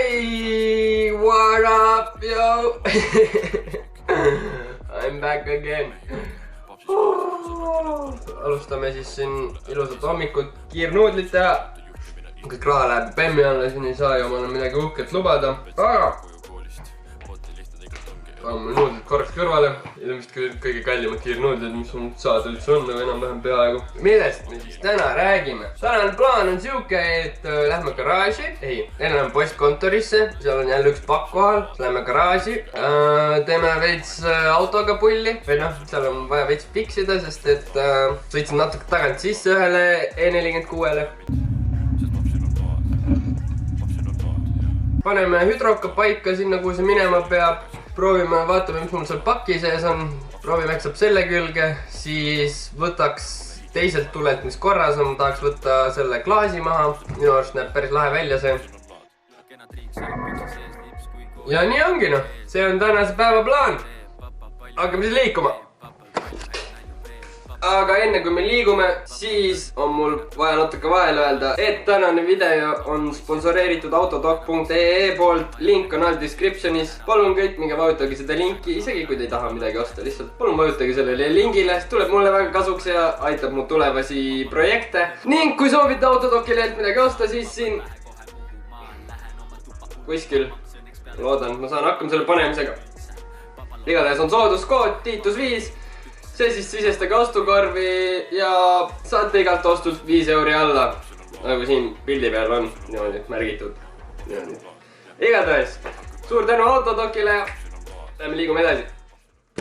Hey, what up, yo? I'm back again. Alustame siis siin ilusat hommikut kiirnuudlit teha. Kõik raha läheb Bemmi alla, siin ei saa ju omale midagi uhket lubada. Aga on mul nuudlid korraks kõrvale. Ilmselt kõige kallimad kiirnuudlid, mis mul saada üldse on, aga enam-vähem peaaegu. Millest me siis täna räägime? Tänane plaan on siuke, et lähme garaaži. Lähme postkontorisse. Seal on jälle üks pakk kohal. Lähme garaaži. Teeme veits autoga pulli. Või noh, seal on vaja veits fiksida, sest et sõitsin natuke tagant sisse ühele E46-le. Paneme hüdroka paika sinna, kuhu see minema peab. Proovime, vaatame, mis mul seal paki sees on. Proovime, eks saab selle külge. Siis võtaks teiselt tulelt, mis korras on. Tahaks võtta selle klaasi maha. Minu arust näeb päris lahe välja see. Ja nii ongi noh. See on tänase päeva plaan. Hakkame siis liikuma. Aga enne kui me liigume, siis on mul vaja natuke vahele öelda, et tänane video on sponsoreeritud autodoc.ee poolt. Link on all descriptionis. Palun kõik minge vajutage seda linki, isegi kui te ei taha midagi osta, lihtsalt palun vajutage sellele lingile. Tuleb mulle väga kasuks ja aitab mu tulevasi projekte. Ning kui soovite autodoci lehelt midagi osta, siis siin kuskil, loodan, ma saan hakkama selle panemisega. Igatahes on sooduskood Tiitus5. See siis sisestage ostukorvi ja saate igalt ostult 5 euri alla. Nagu siin pildi peal on niimoodi märgitud. Igatahes, suur tänu autodocile ja lähme liigume edasi.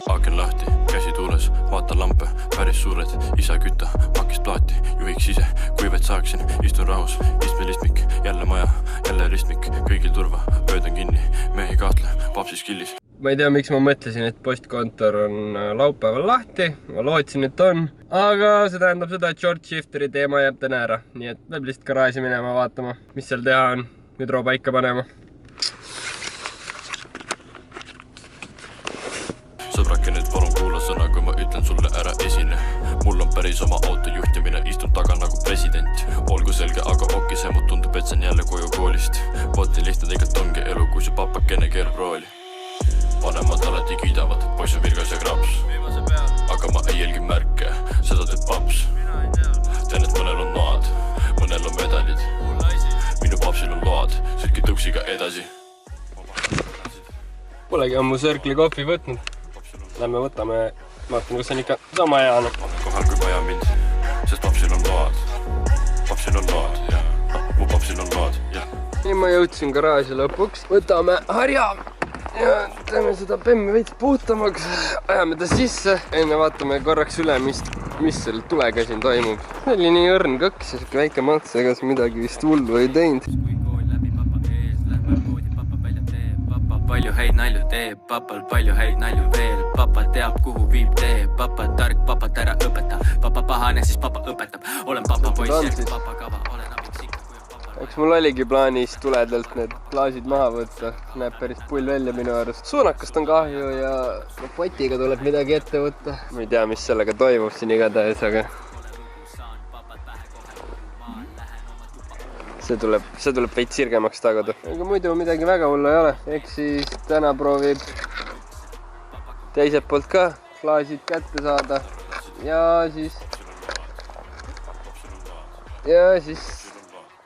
Aaken lahti, käsi tuules, vaatan lampe, päris suured, isa kütta, makist plaati, juhiks ise, kui vaid saaksin, istun rahus, istmelistmik, jälle maja, jälle ristmik, kõigil turva, ööd on kinni, mehi kahtle, papsis killis. Ma ei tea, miks ma mõtlesin, et postkontor on laupäeval lahti. Ma lootsin, et on. Aga see tähendab seda, et short shifteri teema jääb täna ära. Nii et peab lihtsalt garaaži minema vaatama, mis seal teha on. Hüdro paika panema. Sõbrake nüüd palun kuula sõna, kui ma ütlen sulle ära esine. Mul on päris oma auto juhtimine, istun taga nagu president. Olgu selge, aga okise, mu tundub, et see on jälle koju koolist. Poti lihtne tegelikult ongi elu, kui su papakene keerab rooli. Vanemad alati kiidavad, poiss on virgas ja kraps. Aga ma ei jälgi märke, seda teeb paps. Tean, et mõnel on noad, mõnel on medalid. Minu papsil on load, sõitki tõksiga edasi. Polegi ammu Circle'i kohvi võtnud. Lähme võtame, vaatame, kus on ikka sama hea. Olen kohal, kui vaja mind, sest papsil on load. Papsil on load, jah. Mu papsil on load, jah. Nii ma jõudsin garaaži lõpuks. Võtame harja. Ja teeme seda Bemmi veits puhtamaks, ajame ta sisse. Enne vaatame korraks üle, mis selle tulega siin toimub. See oli nii õrn kõks ja siuke väike mats, ega see midagi vist hullu ei teinud. Palju häid nalju teeb, papal palju häid nalju veel. Papa teab, kuhu viib teeb, papa tark, papat ära õpeta. Papa pahane, siis papa õpetab. Olen papa poiss, järg papa kava, olen abiks ikka. Eks mul oligi plaanis tuledelt need klaasid maha võtta. Näeb päris pull välja minu arust. Suunakast on kahju ja potiga tuleb midagi ette võtta. Ma ei tea, mis sellega toimub siin igatahes, aga see tuleb veits sirgemaks tagada. Aga muidu midagi väga hullu ei ole. Eks siis täna proovib teiselt poolt ka klaasid kätte saada. Ja siis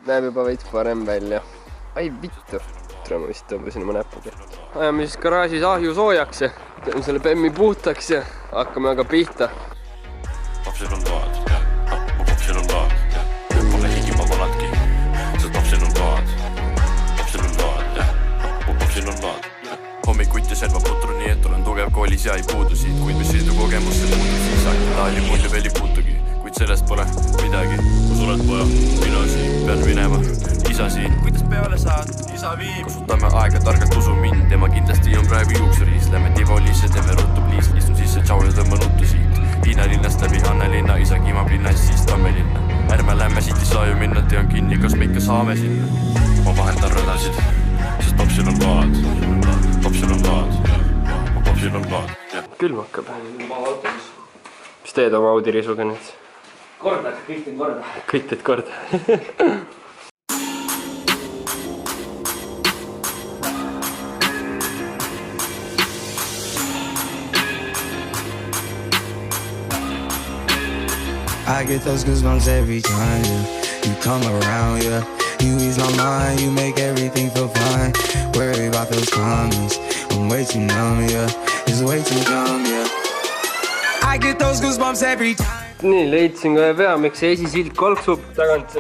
näeb juba veits parem välja. Ai vittu. Tere, ma vist tõmbasin oma näppuga. Ajame siis garaažis ahju soojaks ja teeme selle Bemmi puhtaks ja hakkame aga pihta. Papsil on load, jah. Mu papsil on load, jah. Pole higi ma valadki, sest papsil on load. Papsil on load, jah. Mu papsil on load, jah. Hommikuti selva putru, nii et olen tugev koolis ja ei puudu siit. Kuid mis sõidu kogemusse puudu, siis aktaali mulju veel ei puutugi. Kuid sellest pole midagi, kus oled poja, mina siin, pean minema, isa siin. Kuidas peale saad, isa viib? Kasutame aega targalt, usu mind, tema kindlasti on praegu juuksuriis. Lähme Tivolisse, teeme ruttu pliis, istun sisse, tšau ja tõmba nuttu siit. Hiina linnast läbi Annelinna, isa kimab linnas, siis Tammelinna. Ärme lähme siit, ei saa ju minna, tean kinni, kas me ikka saame sinna. Ma vahendan radasid, sest papsil on load. Papsil on load, mu papsil on load. Külm hakkab. Mis teed oma Audi risuga nüüd? Korda, kõik teed korda. Kõik teed korda. I get those goosebumps every time, yeah. You come around, yeah. You ease my mind, you make everything feel fine. Worry about those comments, I'm way too numb, yeah. It's way too dumb, yeah. I get those goosebumps every time. Nii, leidsin kohe pea, miks see esisild kolksub tagant.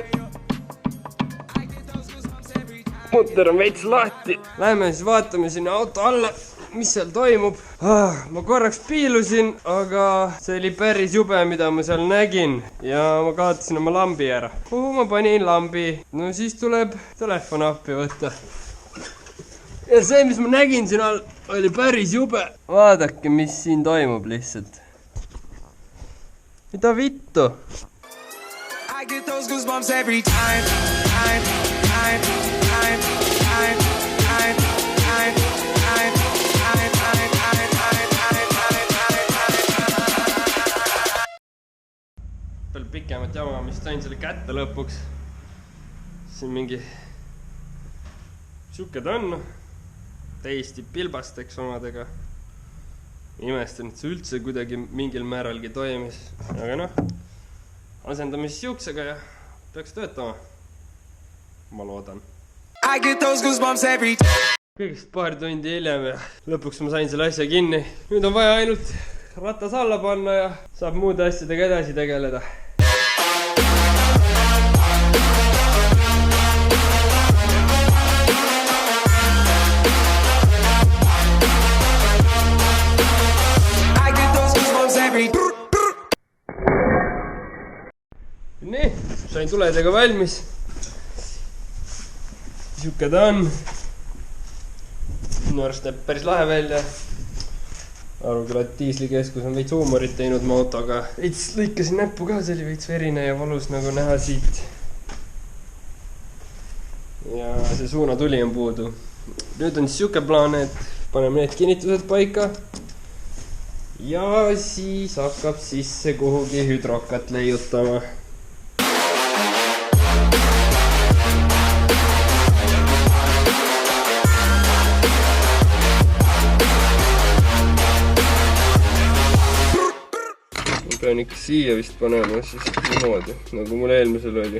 Mutter on veits lahti. Läheme siis vaatame sinna auto alla, mis seal toimub. Ma korraks piilusin, aga see oli päris jube, mida ma seal nägin. Ja ma kaotasin oma lambi ära. Kuhu ma panin lambi? No siis tuleb telefon appi võtta. Ja see, mis ma nägin siin all, oli päris jube. Vaadake, mis siin toimub lihtsalt. Mida vittu? I get those goosebumps every time. Veel pikemat jamamist sain selle kätte lõpuks. Siin mingi siuke ta on. Täiesti pilbasteks omadega. Imestan, et see üldse kuidagi mingil määralgi toimis. Aga noh, asendame siis siuksega ja peaks töötama. Ma loodan. I get those goosebumps every time. Kõigest paar tundi hiljem ja lõpuks ma sain selle asja kinni. Nüüd on vaja ainult ratas alla panna ja saab muude asjadega edasi tegeleda. Nii, sain tuledega valmis. Siuke ta on. Minu arust näeb päris lahe välja. Aruküla diislikeskus on veits huumorit teinud mu autoga. Veits lõikasin näppu ka, see oli veits verine ja valus nagu näha siit. Ja see suunatuli on puudu. Nüüd on siuke plaan, et paneme need kinnitused paika. Ja siis hakkab sisse kuhugi hüdrokat leiutama. Pean ikka siia vist panema, siis niimoodi, nagu mul eelmisel oli.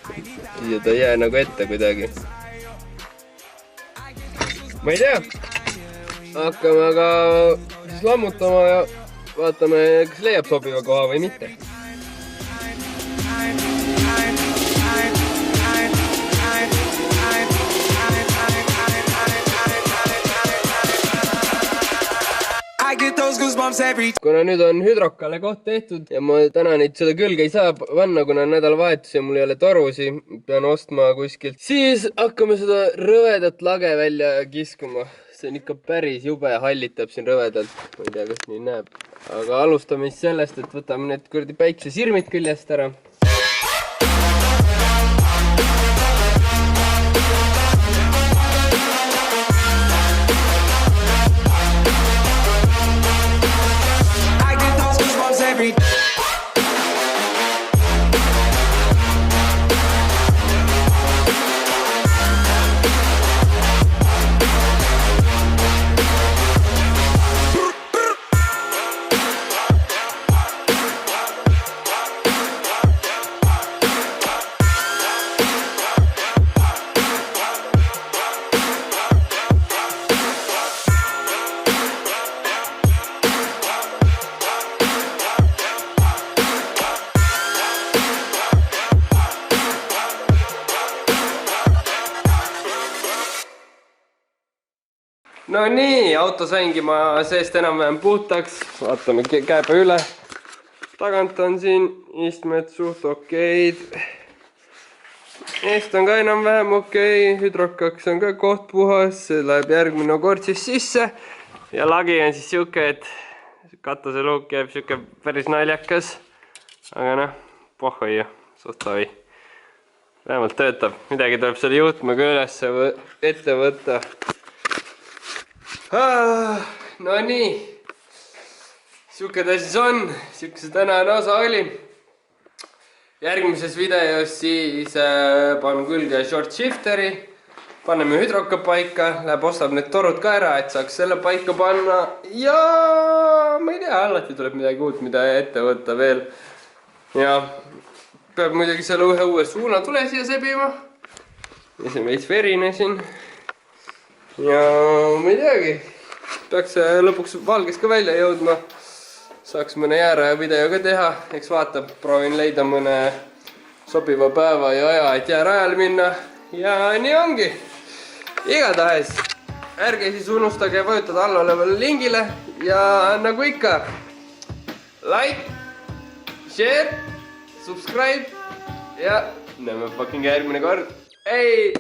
Siia ta ei jää nagu ette kuidagi. Ma ei tea. Hakkame aga siis lammutama ja vaatame, kas leiab sobiva koha või mitte. Kuna nüüd on hüdrokale koht tehtud ja ma täna neid seda külge ei saa panna, kuna on nädalavahetus ja mul ei ole torusi, pean ostma kuskilt, siis hakkame seda rõvedat lage välja kiskuma. See on ikka päris jube, hallitab siin rõvedalt, ma ei tea, kas nii näeb. Aga alustame siis sellest, et võtame need kurdi päiksesirmid küljest ära. No nii, auto saingi ma seest enam-vähem puhtaks. Vaatame käebe üle. Tagant on siin istmed suht okeid. Eest on ka enam-vähem okei. Hüdrokaks on ka koht puhas. See läheb järgmine kord siis sisse. Ja lagi on siis siuke, et katuseluuk jääb siuke päris naljakas. Aga noh, pohhoia, suht tovi. Vähemalt töötab. Midagi tuleb selle juhtmega üles ette võtta. No nii, siuke ta siis on, siuke see tänane osa oli. Järgmises videos siis panen külge short shifteri Paneme hüdroka paika, läheb ostab need torud ka ära, et saaks selle paika panna. Ja ma ei tea, alati tuleb midagi uut, mida ette võtta veel. Ja peab muidugi selle ühe uue suuna tule siia sebima. Ja see on veits verine siin. Ja ma ei teagi, peaks lõpuks valges ka välja jõudma. Saaks mõne jääraja video ka teha, eks vaatab, proovin leida mõne sobiva päeva ja aja, et jäärajale minna. Ja nii ongi. Igatahes, ärge siis unustage vajutada alla olevale lingile ja nagu ikka, like, share, subscribe ja näeme fucking järgmine kord. Hey!